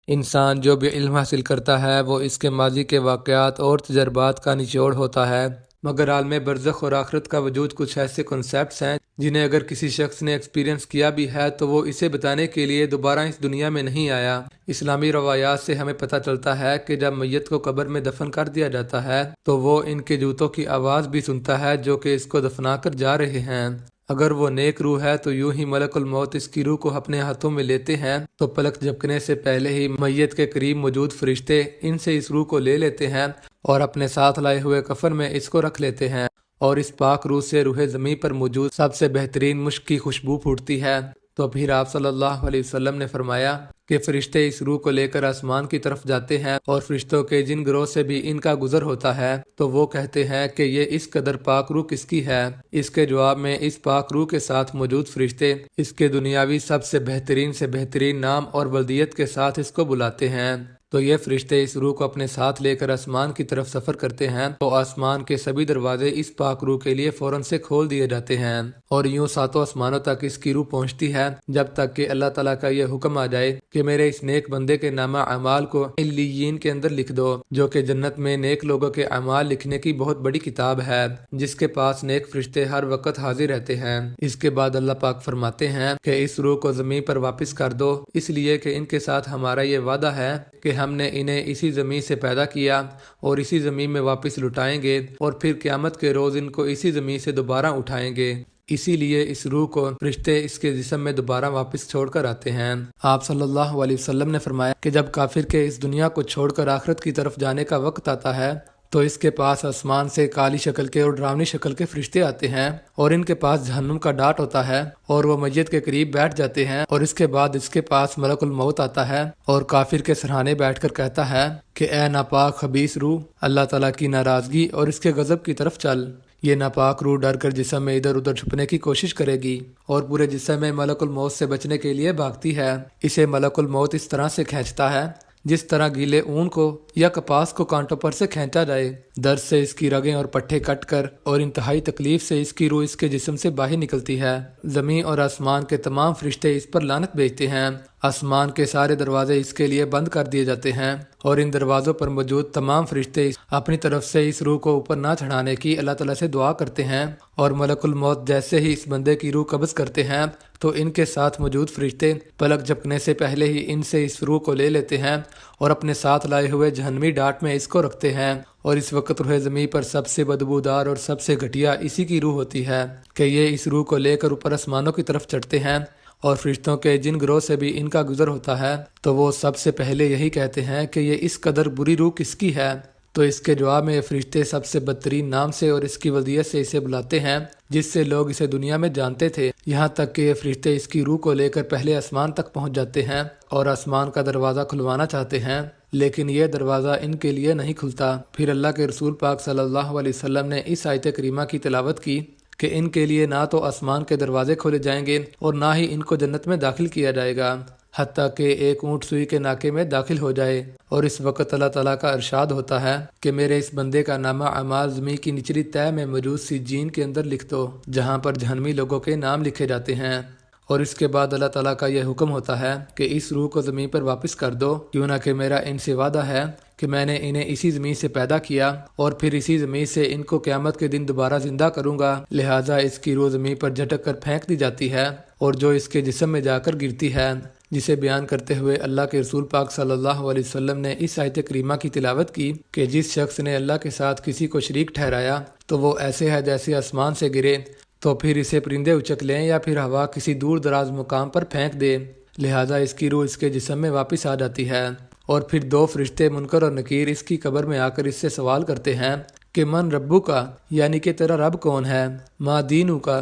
انسان جو بھی علم حاصل کرتا ہے وہ اس کے ماضی کے واقعات اور تجربات کا نچوڑ ہوتا ہے، مگر عالم برزخ اور آخرت کا وجود کچھ ایسے کنسیپٹس ہیں جنہیں اگر کسی شخص نے ایکسپیرینس کیا بھی ہے تو وہ اسے بتانے کے لیے دوبارہ اس دنیا میں نہیں آیا۔ اسلامی روایات سے ہمیں پتہ چلتا ہے کہ جب میت کو قبر میں دفن کر دیا جاتا ہے تو وہ ان کے جوتوں کی آواز بھی سنتا ہے جو کہ اس کو دفنا کر جا رہے ہیں۔ اگر وہ نیک روح ہے تو یوں ہی ملک الموت اس کی روح کو اپنے ہاتھوں میں لیتے ہیں تو پلک جھپکنے سے پہلے ہی میت کے قریب موجود فرشتے ان سے اس روح کو لے لیتے ہیں اور اپنے ساتھ لائے ہوئے کفن میں اس کو رکھ لیتے ہیں، اور اس پاک روح سے روح زمین پر موجود سب سے بہترین مشک کی خوشبو پھوٹتی ہے۔ تو پھر آپ صلی اللہ علیہ وسلم نے فرمایا کہ فرشتے اس روح کو لے کر آسمان کی طرف جاتے ہیں، اور فرشتوں کے جن گروہ سے بھی ان کا گزر ہوتا ہے تو وہ کہتے ہیں کہ یہ اس قدر پاک روح کس کی ہے؟ اس کے جواب میں اس پاک روح کے ساتھ موجود فرشتے اس کے دنیاوی سب سے بہترین نام اور بلدیت کے ساتھ اس کو بلاتے ہیں۔ تو یہ فرشتے اس روح کو اپنے ساتھ لے کر آسمان کی طرف سفر کرتے ہیں تو آسمان کے سبھی دروازے اس پاک روح کے لیے فوراً سے کھول دیے جاتے ہیں، اور یوں ساتوں آسمانوں تک اس کی روح پہنچتی ہے جب تک کہ اللہ تعالیٰ کا یہ حکم آ جائے کہ میرے اس نیک بندے کے نامہ اعمال کو علیین کے اندر لکھ دو، جو کہ جنت میں نیک لوگوں کے اعمال لکھنے کی بہت بڑی کتاب ہے جس کے پاس نیک فرشتے ہر وقت حاضر رہتے ہیں۔ اس کے بعد اللہ پاک فرماتے ہیں کہ اس روح کو زمین پر واپس کر دو، اس لیے کہ ان کے ساتھ ہمارا یہ وعدہ ہے کہ ہم نے انہیں اسی زمین سے پیدا کیا اور اسی زمین میں واپس لٹائیں گے، اور پھر قیامت کے روز ان کو اسی زمین سے دوبارہ اٹھائیں گے۔ اسی لیے اس روح کو فرشتے اس کے جسم میں دوبارہ واپس چھوڑ کر آتے ہیں۔ آپ صلی اللہ علیہ وسلم نے فرمایا کہ جب کافر کے اس دنیا کو چھوڑ کر آخرت کی طرف جانے کا وقت آتا ہے تو اس کے پاس آسمان سے کالی شکل کے اور ڈراؤنی شکل کے فرشتے آتے ہیں، اور ان کے پاس جہنم کا ڈانٹ ہوتا ہے، اور وہ میت کے قریب بیٹھ جاتے ہیں، اور اس کے بعد اس کے پاس ملک الموت آتا ہے اور کافر کے سرہانے بیٹھ کر کہتا ہے کہ اے ناپاک خبیث روح، اللہ تعالیٰ کی ناراضگی اور اس کے غضب کی طرف چل۔ یہ ناپاک روح ڈر کر جسم میں ادھر ادھر چھپنے کی کوشش کرے گی اور پورے جسم میں ملک الموت سے بچنے کے لیے بھاگتی ہے۔ اسے ملک الموت اس طرح سے کھینچتا ہے جس طرح گیلے اون کو یا کپاس کو کانٹوں پر سے کھینچا جائے۔ درد سے اس کی رگیں اور پٹھے کٹ کر اور انتہائی تکلیف سے اس کی روح اس کے جسم سے باہر نکلتی ہے۔ زمین اور آسمان کے تمام فرشتے اس پر لعنت بھیجتے ہیں۔ آسمان کے سارے دروازے اس کے لیے بند کر دیے جاتے ہیں، اور ان دروازوں پر موجود تمام فرشتے اپنی طرف سے اس روح کو اوپر نہ چڑھانے کی اللہ تعالیٰ سے دعا کرتے ہیں، اور ملک الموت جیسے ہی اس بندے کی روح قبض کرتے ہیں تو ان کے ساتھ موجود فرشتے پلک جھپکنے سے پہلے ہی ان سے اس روح کو لے لیتے ہیں اور اپنے ساتھ لائے ہوئے جہنمی ڈانٹ میں اس کو رکھتے ہیں، اور اس وقت روح زمین پر سب سے بدبودار اور سب سے گھٹیا اسی کی روح ہوتی ہے کہ یہ اس روح کو لے کر اوپر آسمانوں کی طرف چڑھتے ہیں، اور فرشتوں کے جن گروہ سے بھی ان کا گزر ہوتا ہے تو وہ سب سے پہلے یہی کہتے ہیں کہ یہ اس قدر بری روح کس کی ہے؟ تو اس کے جواب میں یہ فرشتے سب سے بدترین نام سے اور اس کی ولدیت سے اسے بلاتے ہیں جس سے لوگ اسے دنیا میں جانتے تھے، یہاں تک کہ یہ فرشتے اس کی روح کو لے کر پہلے آسمان تک پہنچ جاتے ہیں اور آسمان کا دروازہ کھلوانا چاہتے ہیں، لیکن یہ دروازہ ان کے لیے نہیں کھلتا۔ پھر اللہ کے رسول پاک صلی اللہ علیہ وسلم نے اس آیت کریمہ کی تلاوت کی کہ ان کے لیے نہ تو آسمان کے دروازے کھولے جائیں گے اور نہ ہی ان کو جنت میں داخل کیا جائے گا، حتیٰ کہ ایک اونٹ سوئی کے ناکے میں داخل ہو جائے۔ اور اس وقت اللہ تعالیٰ کا ارشاد ہوتا ہے کہ میرے اس بندے کا نامہ اعمال زمین کی نچلی تہہ میں موجود سجین کے اندر لکھ دو، جہاں پر جہنمی لوگوں کے نام لکھے جاتے ہیں۔ اور اس کے بعد اللہ تعالیٰ کا یہ حکم ہوتا ہے کہ اس روح کو زمین پر واپس کر دو، کیوں نہ کہ میرا ان سے وعدہ ہے کہ میں نے انہیں اسی زمین سے پیدا کیا اور پھر اسی زمین سے ان کو قیامت کے دن دوبارہ زندہ کروں گا، لہٰذا اس کی روح زمین پر جھٹک کر پھینک دی جاتی ہے اور جو اس کے جسم میں جا کر گرتی ہے، جسے بیان کرتے ہوئے اللہ کے رسول پاک صلی اللہ علیہ وسلم نے اس آیت کریمہ کی تلاوت کی کہ جس شخص نے اللہ کے ساتھ کسی کو شریک ٹھہرایا تو وہ ایسے ہے جیسے آسمان سے گرے، تو پھر اسے پرندے اچک لیں یا پھر ہوا کسی دور دراز مقام پر پھینک دے، لہٰذا اس کی روح اس کے جسم میں واپس آ جاتی ہے۔ اور پھر دو فرشتے منکر اور نکیر اس کی قبر میں آ کر اس سے سوال کرتے ہیں کہ من ربو کا، یعنی کہ تیرا رب کون ہے، ما دینو کا،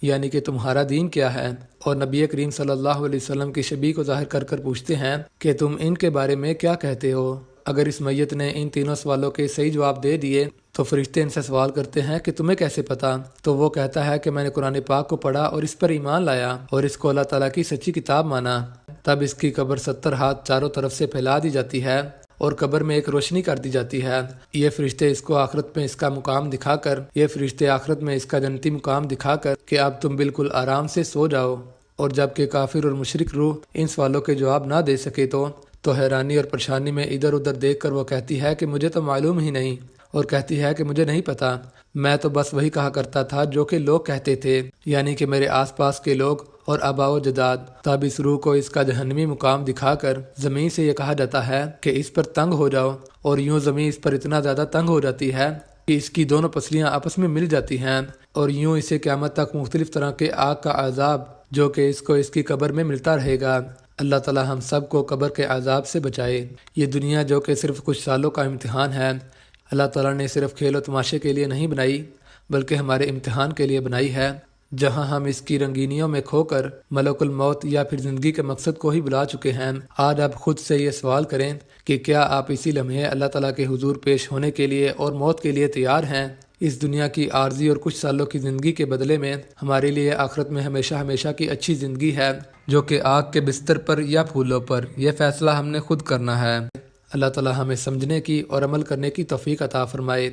یعنی کہ تمہارا دین کیا ہے، اور نبی کریم صلی اللہ علیہ وسلم کی شبیہ کو ظاہر کر کر پوچھتے ہیں کہ تم ان کے بارے میں کیا کہتے ہو۔ اگر اس میت نے ان تینوں سوالوں کے صحیح جواب دے دیے تو فرشتے ان سے سوال کرتے ہیں کہ تمہیں کیسے پتا؟ تو وہ کہتا ہے کہ میں نے قرآن پاک کو پڑھا اور اس پر ایمان لایا اور اس کو اللہ تعالیٰ کی سچی کتاب مانا۔ تب اس کی قبر 70 ہاتھ چاروں طرف سے پھیلا دی جاتی ہے اور قبر میں ایک روشنی کر دی جاتی ہے۔ یہ فرشتے اس کو آخرت میں اس کا مقام دکھا کر اس کا جنتی مقام دکھا کر کہ اب تم بالکل آرام سے سو جاؤ، اور جب کہ کافر اور مشرک روح ان سوالوں کے جواب نہ دے سکے تو تو حیرانی اور پریشانی میں ادھر ادھر دیکھ کر وہ کہتی ہے کہ مجھے تو معلوم ہی نہیں، اور کہتی ہے کہ مجھے نہیں پتا، میں تو بس وہی کہا کرتا تھا جو کہ لوگ کہتے تھے، یعنی کہ میرے آس پاس کے لوگ اور آباء و جداد۔ تب اس روح کو اس کا جہنمی مقام دکھا کر زمین سے یہ کہا جاتا ہے کہ اس پر تنگ ہو جاؤ، اور یوں زمین اس پر اتنا زیادہ تنگ ہو جاتی ہے کہ اس کی دونوں پسلیاں آپس میں مل جاتی ہیں، اور یوں اسے قیامت تک مختلف طرح کے آگ کا عذاب جو کہ اس کو اس کی قبر میں ملتا رہے گا۔ اللہ تعالی ہم سب کو قبر کے عذاب سے بچائے۔ یہ دنیا جو کہ صرف کچھ سالوں کا امتحان ہے، اللہ تعالیٰ نے صرف کھیل و تماشے کے لیے نہیں بنائی بلکہ ہمارے امتحان کے لیے بنائی ہے، جہاں ہم اس کی رنگینیوں میں کھو کر ملک الموت یا پھر زندگی کے مقصد کو ہی بلا چکے ہیں۔ آج آپ خود سے یہ سوال کریں کہ کیا آپ اسی لمحے اللہ تعالیٰ کے حضور پیش ہونے کے لیے اور موت کے لیے تیار ہیں؟ اس دنیا کی عارضی اور کچھ سالوں کی زندگی کے بدلے میں ہمارے لیے آخرت میں ہمیشہ ہمیشہ کی اچھی زندگی ہے، جو کہ آگ کے بستر پر یا پھولوں پر۔ یہ فیصلہ ہم نے خود کرنا ہے۔ اللہ تعالیٰ ہمیں سمجھنے کی اور عمل کرنے کی توفیق عطا فرمائے۔